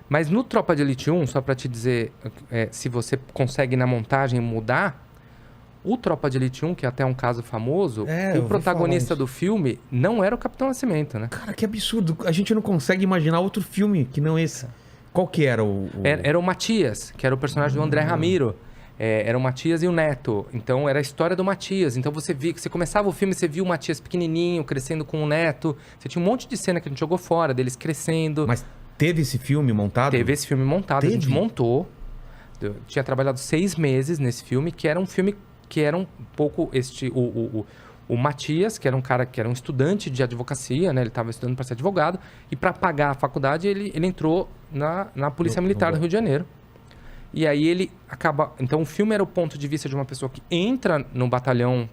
Mas no Tropa de Elite 1, só pra te dizer, se você consegue na montagem mudar, o Tropa de Elite 1, que é até um caso famoso, É, o eu ouvi protagonista falar do filme não era o Capitão Nascimento, né? Cara, que absurdo. A gente não consegue imaginar outro filme que não esse. Qual que era Era o Matias, que era o personagem do André Ramiro. Era o Matias e o Neto. Então era a história do Matias. Então você via que você começava o filme, você viu o Matias pequenininho, crescendo com o Neto. Você tinha um monte de cena que a gente jogou fora, deles crescendo. Mas teve esse filme montado? Teve esse filme montado, a gente Teve? montou. Eu tinha trabalhado 6 meses nesse filme, que era um filme que era um pouco o Matias, que era um cara que era um estudante de advocacia, né? Ele estava estudando para ser advogado, e para pagar a faculdade ele entrou na Polícia Militar do Rio de Janeiro. E aí ele acaba... Então o filme era o ponto de vista de uma pessoa que entra no batalhão,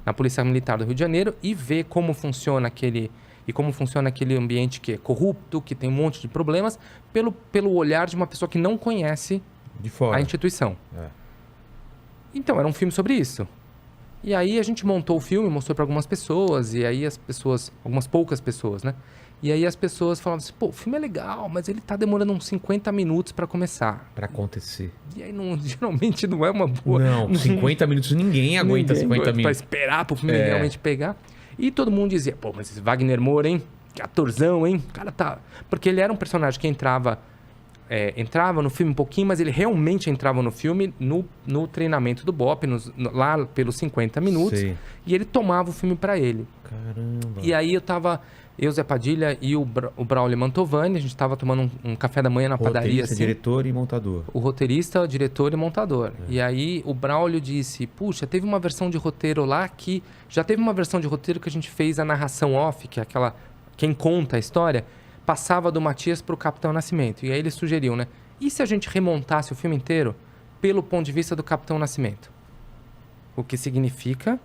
na Polícia Militar do Rio de Janeiro e vê como funciona aquele ambiente que é corrupto, que tem um monte de problemas, pelo olhar de uma pessoa que não conhece De fora. a instituição. É. Então, era um filme sobre isso. E aí a gente montou o filme, mostrou para algumas pessoas, e aí as pessoas, algumas poucas pessoas, né? E aí as pessoas falavam assim, pô, o filme é legal, mas ele tá demorando uns 50 minutos para começar. Pra acontecer. E aí geralmente não é uma boa... Não, 50 minutos ninguém aguenta 50 Pra minutos. esperar pro filme realmente pegar. E todo mundo dizia, pô, mas esse Wagner Moura, hein? Que atorzão, hein? O cara tá... Porque ele era um personagem que entrava no filme um pouquinho, mas ele realmente entrava no filme no treinamento do BOPE, lá pelos 50 minutos. Sei. E ele tomava o filme pra ele. Caramba. E aí eu, Zé Padilha e o Braulio Mantovani, a gente tava tomando um café da manhã na padaria. Roteirista, Assim, diretor e montador. o roteirista, o diretor e montador. E aí o Braulio disse, puxa, teve uma versão de roteiro lá que... Já teve uma versão de roteiro que a gente fez a narração off, que é aquela... Quem conta a história, passava do Matias pro Capitão Nascimento. E aí ele sugeriu, né? E se a gente remontasse o filme inteiro pelo ponto de vista do Capitão Nascimento? O que significa...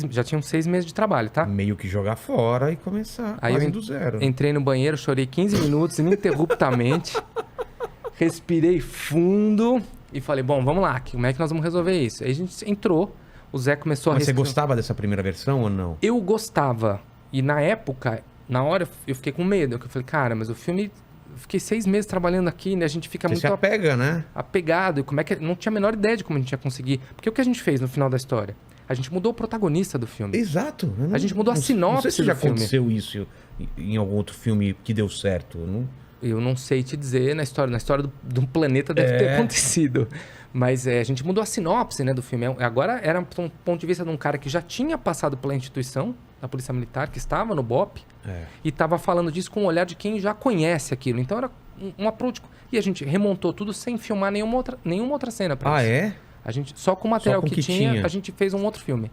Já tinham 6 meses de trabalho, tá? Meio que jogar fora e começar Aí quase eu do zero. entrei no banheiro, chorei 15 minutos ininterruptamente. Respirei fundo e falei, bom, vamos lá, como é que nós vamos resolver isso? Aí a gente entrou, o Zé começou Mas a... você gostava dessa primeira versão ou não? Eu gostava. E na época, na hora, eu fiquei com medo. Eu falei, cara, mas o filme... Eu fiquei 6 meses trabalhando aqui, né? A gente fica Você muito se apega, né? apegado. E como é que... Não tinha a menor ideia de como a gente ia conseguir. Porque o que a gente fez no final da história? A gente mudou o protagonista do filme. Exato. A gente mudou a sinopse Não sei se já do filme. aconteceu isso em algum outro filme que deu certo. Não... Eu não sei te dizer, na história do planeta deve ter acontecido. Mas a gente mudou a sinopse, né, do filme. Agora era um ponto de vista de um cara que já tinha passado pela instituição da Polícia Militar, que estava no BOPE, e estava falando disso com o olhar de quem já conhece aquilo. Então era um approach. E a gente remontou tudo sem filmar nenhuma outra cena pra isso. é? A gente, só com o material com o que tinha, tinha. a gente fez um outro filme.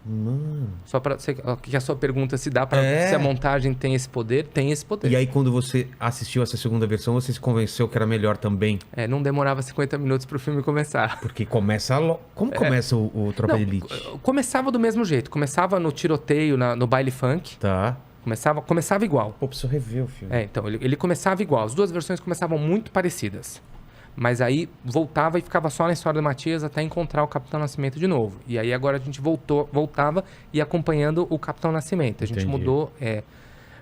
Mano. Só para que a sua pergunta se dá para se a montagem tem esse poder, tem esse poder. E aí, quando você assistiu essa segunda versão, você se convenceu que era melhor também? Não demorava 50 minutos pro filme começar. Porque começa... Como começa o Tropa Não, de Elite? começava do mesmo jeito. Começava no tiroteio, no baile funk. Tá. Começava igual. Pô, preciso rever o filme. Então, ele começava igual. As duas versões começavam muito parecidas. Mas aí voltava e ficava só na história do Matias até encontrar o Capitão Nascimento de novo. E aí agora a gente voltava e acompanhando o Capitão Nascimento. A gente Entendi. mudou...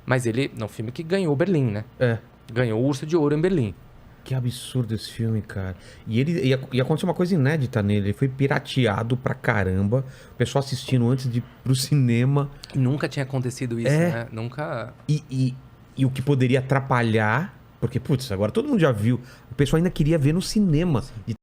Mas ele... É um filme que ganhou Berlim, né? É. Ganhou o Urso de Ouro em Berlim. Que absurdo esse filme, cara. E aconteceu uma coisa inédita nele. Ele foi pirateado pra caramba. O pessoal assistindo antes de ir pro cinema. Nunca tinha acontecido isso, né? Nunca... E o que poderia atrapalhar... Porque, putz, agora todo mundo já viu. O pessoal ainda queria ver no cinema. De